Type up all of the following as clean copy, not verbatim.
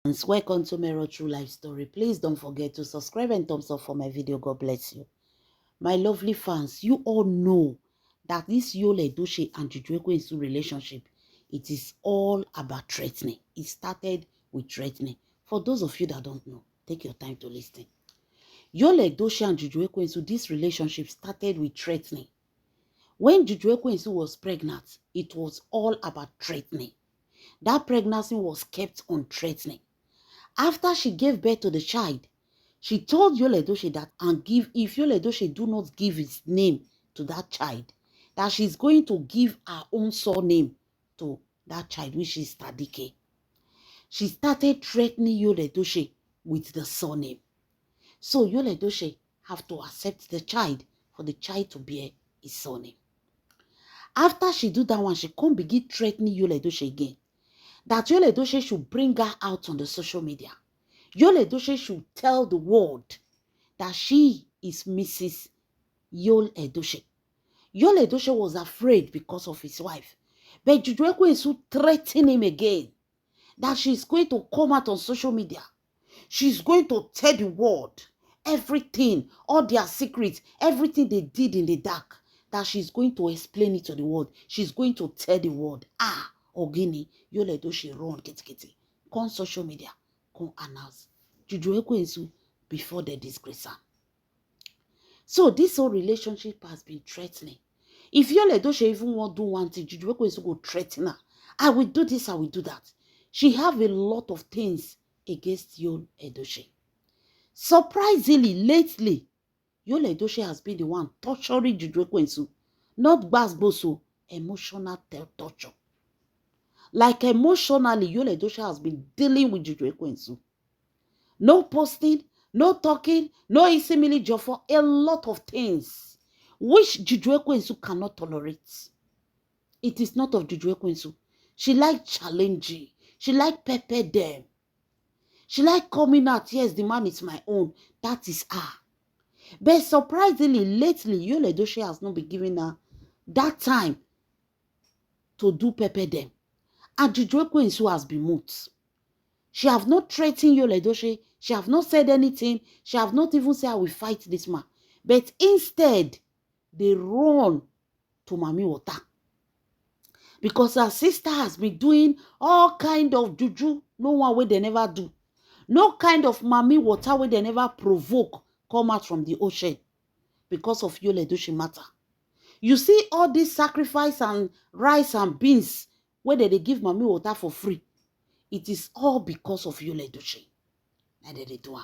Welcome to Mero True Life Story. Please don't forget to subscribe and thumbs up for my video. God bless you. My lovely fans, you all know that this Yul Edochie and Juju Ekwensu relationship, it is all about threatening. It started with threatening. For those of you that don't know, take your time to listen. Yul Edochie and Juju Ekwensu, this relationship started with threatening. When Juju Ekwensu was pregnant, it was all about threatening. That pregnancy was kept on threatening. After she gave birth to the child, she told Yul Edochie that if Yul Edochie do not give his name to that child, that she's going to give her own surname to that child, which is Tadike. She started threatening Yul Edochie with the surname. So Yul Edochie have to accept the child for the child to bear his surname. After she do that one, she can't begin threatening Yul Edochie again. That Yul Edochie should bring her out on the social media. Yul Edochie should tell the world that she is Mrs. Yul Edochie. Yul Edochie was afraid because of his wife. But Juju Ekwensu threatened him again that she's going to come out on social media. She's going to tell the world everything, all their secrets, everything they did in the dark, that she's going to explain it to the world. She's going to tell the world, Ogini, Yul Edochie run kitty. Come social media, come announce. Juju Ekwensu before the disgrace her. So this whole relationship has been threatening. If Yul Edochie even want to do one thing, Juju Ekwensu go threaten her. I will do this, I will do that. She have a lot of things against Yul Edochie. Surprisingly, lately, Yul Edochie has been the one torturing Juju Ekwensu. Not gbasgboso, emotional torture. Like emotionally, Yul Edochie has been dealing with Juju Ekwensu. No posting, no talking, no isimili jofo, a lot of things which Juju Ekwensu cannot tolerate. It is not of Juju Ekwensu. She like challenging. She like pepper them. She like coming out, yes, the man is my own. That is her. But surprisingly, lately, Yul Edochie has not been giving her that time to do pepper them. And Juju Ekwensu has been mute. She have not threatened Yul Edochie. She have not said anything. She have not even said, I will fight this man. But instead, they run to Mami Water. Because her sister has been doing all kind of juju, no one way they never do. No kind of Mami Water way they never provoke come out from the ocean because of Yul Edochie matter. You see all this sacrifice and rice and beans where they give Mami Water for free. It is all because of Yul Edochie. And they do it.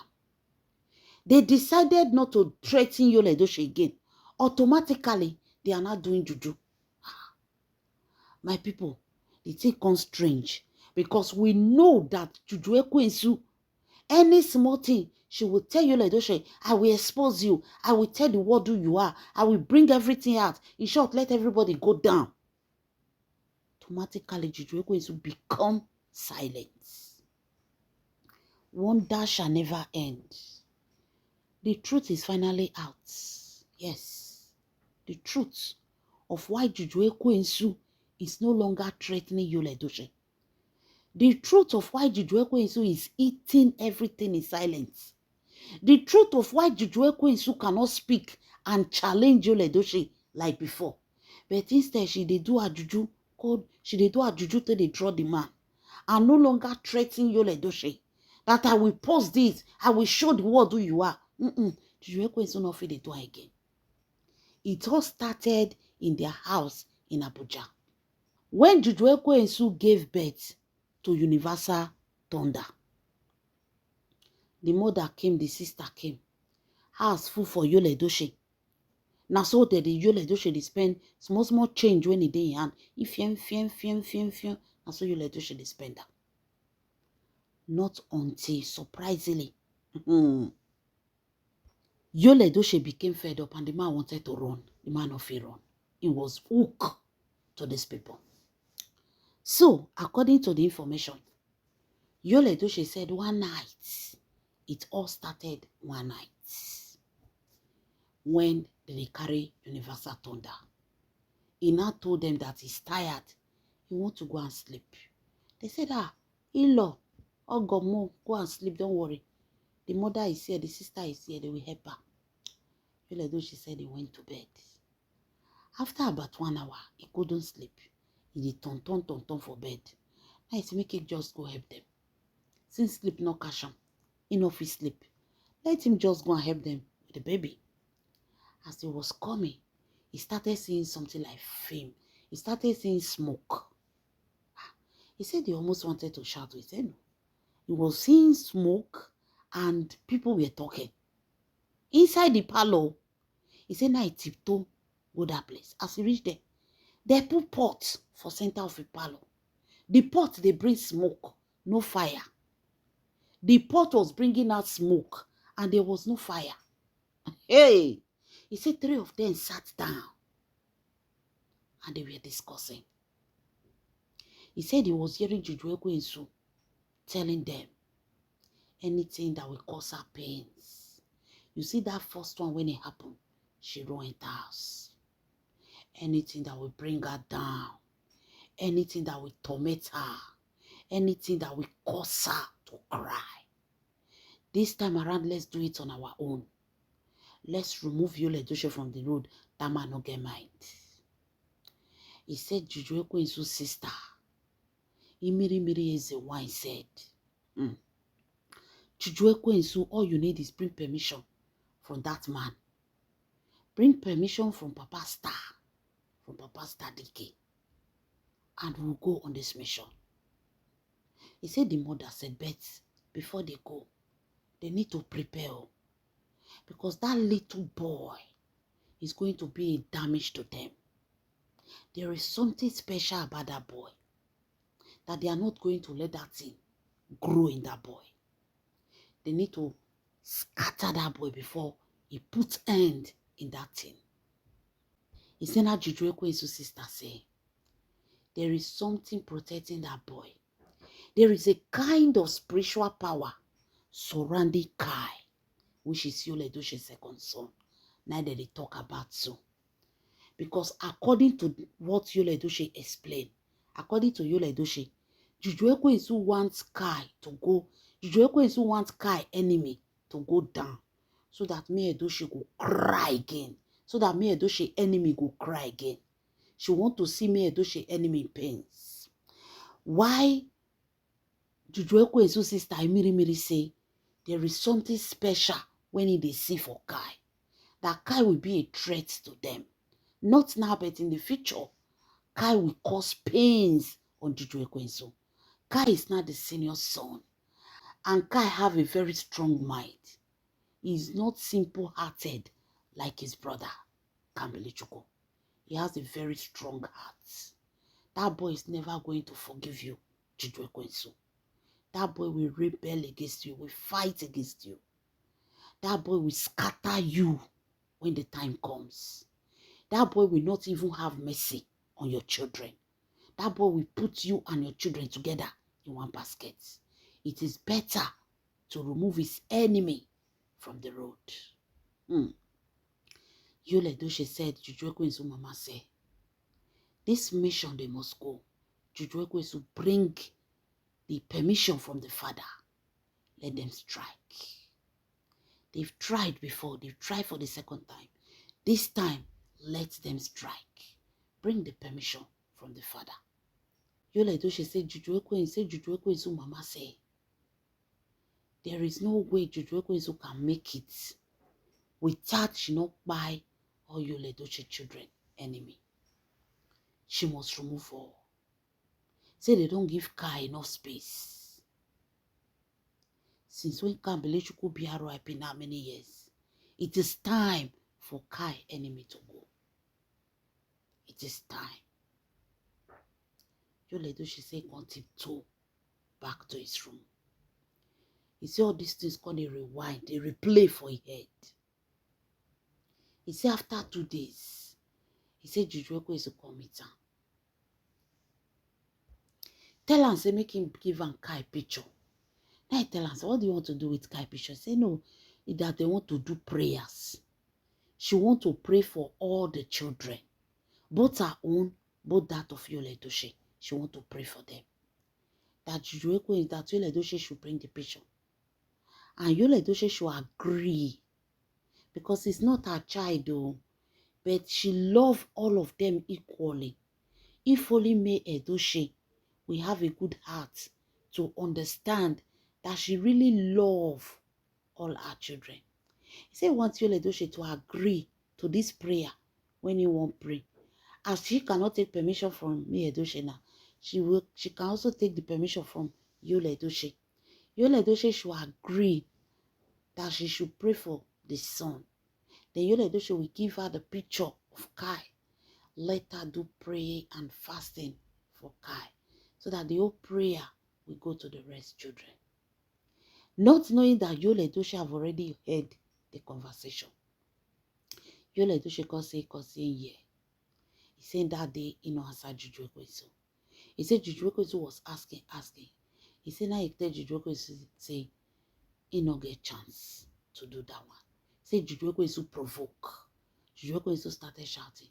They decided not to threaten Yul Edochie again. Automatically, they are not doing juju. My people, the thing comes strange because we know that Juju Ekwensu, any small thing, she will tell Yul Edochie, I will expose you. I will tell the world who you are. I will bring everything out. In short, let everybody go down. Automatically, Juju Ekwensu become silent. Wonder shall never end. The truth is finally out. Yes. The truth of why Juju Ekwensu is no longer threatening Yul Edochie. The truth of why Juju Ekwensu is eating everything in silence. The truth of why Juju Ekwensu cannot speak and challenge Yul Edochie like before. But instead, she dey do her juju called, she dey do her juju till they draw the man. And no longer threaten Yul Edochie. That I will post this, I will show the world who you are. Juju Ekwensu no fit dey do her again. It all started in their house in Abuja. When Juju Ekwensu gave birth to Universal Thunder, the mother came, the sister came. House full for Yul Edochie. Now so that the Yul Edochie they spend small change when it dey in hand. If fiem. Now so Yul Edochie they spend that. Not until surprisingly, Yul Edochie became fed up and the man wanted to run. The man of run. He was hooked to these people. So, according to the information, Yul Edochie said one night, it all started one night when they carry Universal Thunder. He now told them that he's tired. He wants to go and sleep. They said, in-law, Oh God, Mo, go and sleep, don't worry. The mother is here, the sister is here, they will help her. Yoledo, she said he went to bed. After about 1 hour, he couldn't sleep. He did turn for bed. Now it's make it just go help them. Since sleep no catch him, enough his sleep. Let him just go and help them with the baby. As he was coming, he started seeing something like flame. He started seeing smoke. He said he almost wanted to shout. He said no. He was seeing smoke and people were talking. Inside the parlor, he said, now he tiptoe go that place. As he reached there, they put pot for center of the parlor. The pot, they bring smoke, no fire. The pot was bringing out smoke and there was no fire. Hey! He said 3 of them sat down and they were discussing. He said he was hearing Juju Ekwensu telling them anything that will cause her pains. You see that first one when it happened, she ruined the house. Anything that will bring her down, anything that will torment her, anything that will cause her to cry. This time around, let's do it on our own. Let's remove Yul Edochie from the road. That man no get mind. He said Juju Ekwensu's sister, Imiri is a wine said, Juju Ekwensu, all you need is bring permission from that man. Bring permission from Papa Star, from Papa Star DK, and we'll go on this mission. He said the mother said, but before they go, they need to prepare, because that little boy is going to be a damage to them. There is something special about that boy, that they are not going to let that thing grow in that boy. They need to scatter that boy before he puts end in that thing. He said that Juju Ekwensu's sister say, there is something protecting that boy. There is a kind of spiritual power surrounding Kai, which is Yul Edochie's second son. Now that they talk about so. Because according to what Yul Edochie explained, according to Yul Edochie, Juju Ekwensu wants Kai to go, Juju Ekwensu wants Kai enemy to go down, so that me Edochie go cry again. So that me Edochie enemy go cry again. She want to see me Edochie enemy in pains. Why Juju Ekwensu's sister Imiri say there is something special when they see for Kai. That Kai will be a threat to them. Not now, but in the future, Kai will cause pains on Juju Ekwensu. Kai is not the senior son. And Kai have a very strong mind. He is not simple-hearted like his brother, Kambili-Chukwu. He has a very strong heart. That boy is never going to forgive you, Juju Ekwensu. That boy will rebel against you, will fight against you. That boy will scatter you when the time comes. That boy will not even have mercy on your children. That boy will put you and your children together in one basket. It is better to remove his enemy from the road. Yul Edochie said, Juju Ekwensu mama said, this mission they must go. Juju Ekwensu bring the permission from the father. Let them strike. They've tried before. They've tried for the second time. This time, let them strike. Bring the permission from the father. Yul Edochie said, Juju Ekwensu mama say, there is no way Juju Ekwensu can make it without she not buy all Yul Edochie children enemy. She must remove all. Say they don't give Kai enough space. Since when Kambili-Chukwu be RIP now many years, it is time for Kai enemy to go. It is time. Yul Edochie say on tiptoe back to his room. He said all these things called a rewind, a replay for his head. He said after 2 days, he said Juju Ekwensu come meet him. Tell him, say, make him give him Kai picture. Now I tell him, say, what do you want to do with Kai picture? Say, no, that they want to do prayers. She want to pray for all the children. Both her own, both that of Yul Edochie. She want to pray for them. that Yul Edochie should bring the picture. And Yul Edochie should agree. Because it's not her child though. But she loved all of them equally. If only May Edochie we have a good heart to understand that she really loves all our children. He said, want Yul Edochie to agree to this prayer when he won't pray. As she cannot take permission from May Edochie now, she can also take the permission from Yul Edochie. Yul Edochie should agree that she should pray for the son. Then Yul Edochie will give her the picture of Kai. Let her do prayer and fasting for Kai, so that the whole prayer will go to the rest children. Not knowing that Yul Edochie have already heard the conversation. Yul Edochie cause say yeah. He said that day he no answer Juju Ekwensu. He said Juju Ekwensu was asking. He said now he tell Juju Ekwensu say he no get chance to do that one. He said Juju Ekwensu provoke. Juju Ekwensu started shouting.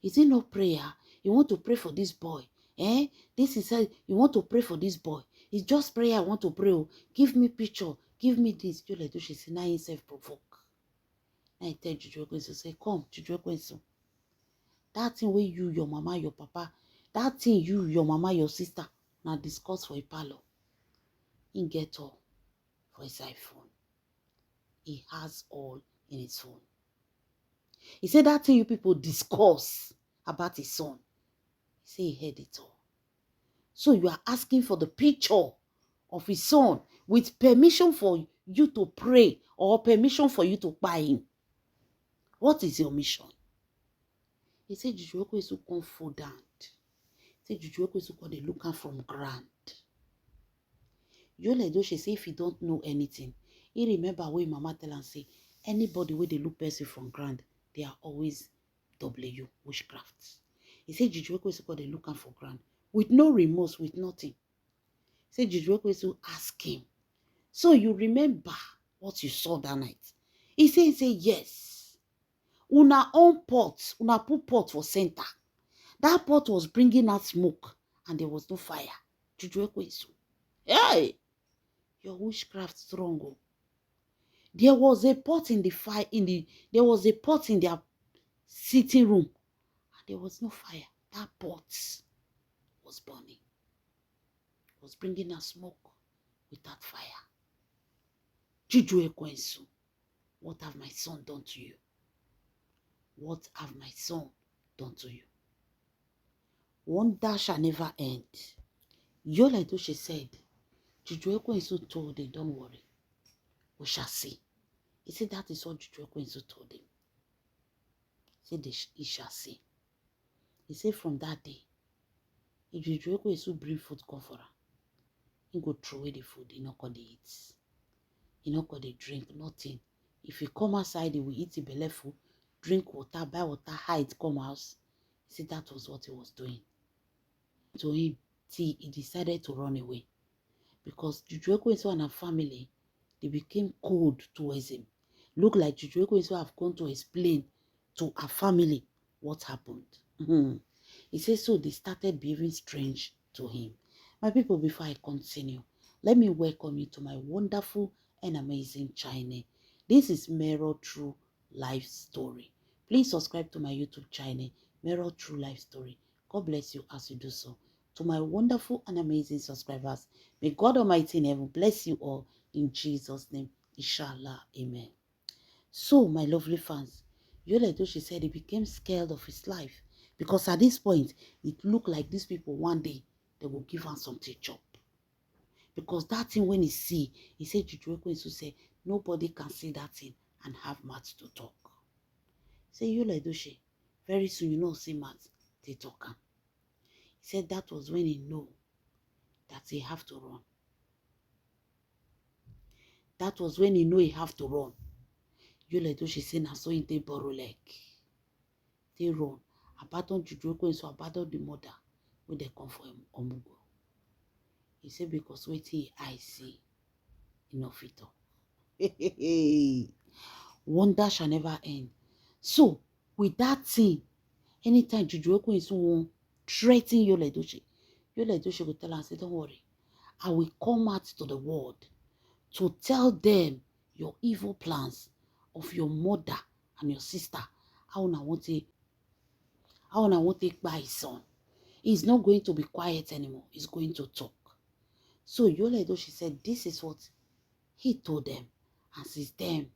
Is it not prayer? You want to pray for this boy? This is you want to pray for this boy. It's just prayer I want to pray. Give me picture. Give me this. Yul Edochie say now himself provoke. Now he tell Juju Ekwensu say, come, Juju Ekwensu. That thing where you, your mama, your papa, that thing you, your mama, your sister, now discuss for a parlor. He get all for his iPhone. He has all in his phone. He said that thing you people discuss about his son. He said he heard it all. So you are asking for the picture of his son with permission for you to pray or permission for you to buy him. What is your mission? He said Juju Ekwensu confident. He said Juju Ekwensu called the looker from ground. Yul Edochie say if he don't know anything, he remember when Mama tell and say anybody where they look person from ground, they are always W witchcraft. He said Juju Ekwensu called the looker for ground with no remorse, with nothing. He said Juju Ekwensu ask him, so you remember what you saw that night? He say yes. Una own pot, una put pot for center. That pot was bringing out smoke and there was no fire. Juju Ekwensu, hey, your witchcraft strong. There was a pot in the fire there was a pot in their sitting room and there was no fire. That pot was burning. Was bringing out smoke without fire. Juju Ekwensu, what have my son done to you? What have my son done to you? Wonder shall never end. Yul Edochie said, Juju Ekwensu told him, don't worry, we shall see. He said that is what Juju Ekwensu told him. He said he shall see. He said from that day, if Juju Ekwensu bring food come for her, he go throw away the food, he not gonna eat. He not gonna drink, nothing. If he come outside, he will eat the belly full, drink water, buy water, hide, come house. He said that was what he was doing to him till he decided to run away. Because Juju Ekwensu and her family, they became cold towards him. Look like Juju Ekwensu have gone to explain to her family what happened. He says so they started behaving strange to him. My people, before I continue, let me welcome you to my wonderful and amazing channel. This is Mero True Life Story. Please subscribe to my YouTube channel, Mero True Life Story. God bless you as you do so. To my wonderful and amazing subscribers, may God Almighty in heaven bless you all in Jesus' name. Inshallah. Amen. So, my lovely fans, Yul Edochie said he became scared of his life because at this point, it looked like these people one day, they will give him something to chop. Because that thing when he see, he said, Juju Ekwensu said, nobody can see that thing and have mouth to talk. Say, Yul Edochie, very soon you know see mouth, they talk. He said that was when he knew that he have to run. That was when he knew he have to run. Yul Edochie said, na so he take borrow leg. They run. Abandon Juju Ekwensu, abandon the mother when they come for him, Omugo. He said, because waiting I see enough it all. Wonder shall never end. So, with that thing, anytime Juju Ekwensu won't threaten Yul Edochie, Yul Edochie go tell am say, don't worry, I will come out to the world to tell them your evil plans of your mother and your sister. How una want to buy his son. He's not going to be quiet anymore. He's going to talk. So Yul Edochie said, this is what he told them. And since then,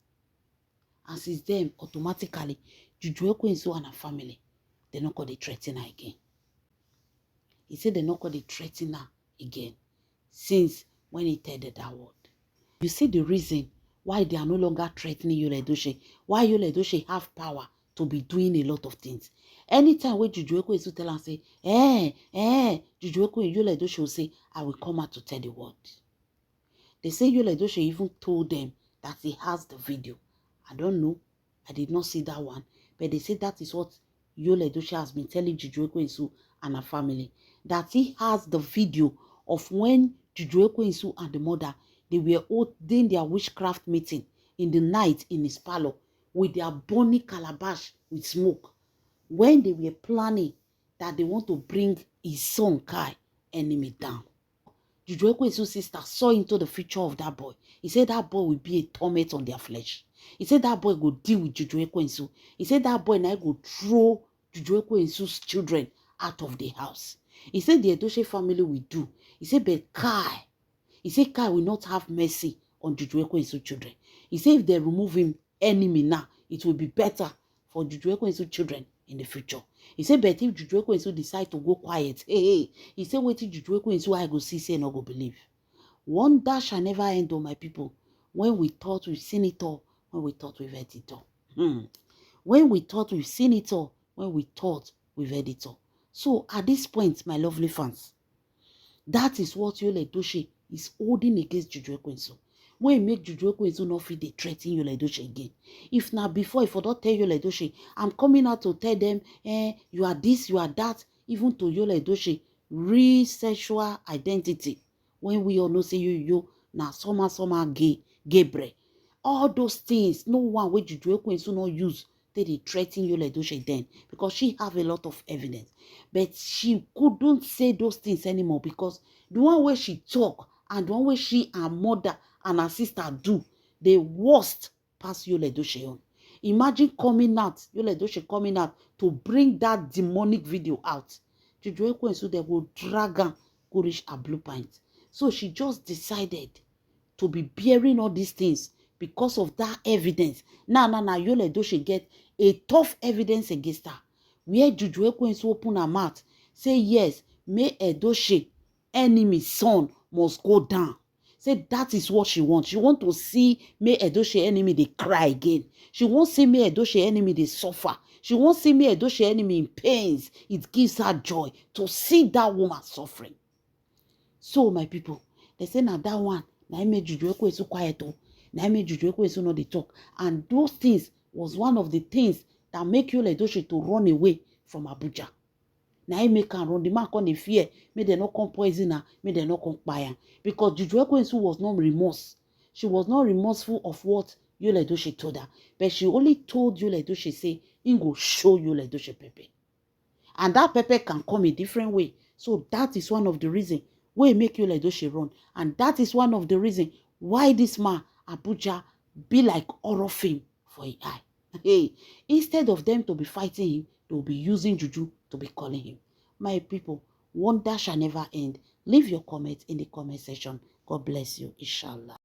automatically, Juju Ekwensu and her family, they're not going to threaten her again. He said they're not going to threaten her again since when he told that word. You see the reason why they are no longer threatening Yul Edochie, why Yul Edochie have power to be doing a lot of things. Anytime when Juju Ekwensu tell and say, Juju Ekwensu, Yul Edochie will say, I will come out to tell the word. They say Yul Edochie even told them that he has the video. I don't know. I did not see that one. But they say that is what Yul Edochie has been telling Juju Ekwensu and her family. That he has the video of when Juju Ekwensu and the mother, they were holding their witchcraft meeting in the night in his parlor with their burning calabash with smoke. When they were planning that they want to bring his son Kai enemy down. Juju Ekwensu's sister saw into the future of that boy. He said that boy will be a torment on their flesh. He said that boy will deal with Juju Ekwensu. He said that boy now will throw Juju Ekwensu's children out of the house. He said the Edochie family will do. He said, but Kai, he said Kai will not have mercy on Juju Ekwensu's children. He said if they remove him enemy now, it will be better for Juju Ekwensu's children in the future. He said, but if Juju Ekwensu decide to go quiet, he said, wait till Juju Ekwensu I go see, say no go believe. Wonder shall never end, on my people. When we thought we've seen it all, when we thought we've heard it all. When we thought we've seen it all, when we thought we've heard it all. So at this point, my lovely fans, that is what Yul Edochie is holding against Juju Ekwensu. When he make Juju Ekwensu not feel they threaten Yul Edochie again. If now before, if I don't tell Yul Edochie, I'm coming out to tell them, you are this, you are that, even to Yul Edochie, real sexual identity. When we all know say you now summer gay, bre. All those things, no one wey Juju Ekwensu not use, they threaten Yul Edochie then, because she have a lot of evidence. But she couldn't say those things anymore, because the one where she talk and the one where she and mother and her sister do, the worst pass Yul Edochie on. Imagine coming out, Yul Edochie coming out to bring that demonic video out. Juju Ekwensu, they will drag her, go reach her blue pint. So she just decided to be bearing all these things because of that evidence. Now, Yul Edochie get a tough evidence against her. Where Juju Ekwensu open her mouth, say yes, May Edochie enemy son must go down. Say that is what she wants. She want to see May Edochie enemy they cry again. She won't see May Edochie enemy they suffer. She won't see May Edochie enemy in pains. It gives her joy to see that woman suffering. So my people, they say now that one, now I made Juju Ekwensu quiet. Now I made Juju Ekwensu not the talk. And those things was one of the things that make Yul Edochie to run away from Abuja. Now I make her run. The man come the fear. May they not come poison her. May they not come buy her. Because Juju Ekwensu was not remorse. She was not remorseful of what Yul Edochie told her. But she only told Yul Edochie, say, he go show Yul Edochie Pepe. And that Pepe can come a different way. So that is one of the reasons why make Yul Edochie run. And that is one of the reasons why this man, Abuja, be like horror film for an eye. Hey, instead of them to be fighting him, they will be using Juju to be calling him. My people, wonder shall never end. Leave your comment in the comment section. God bless you, inshallah.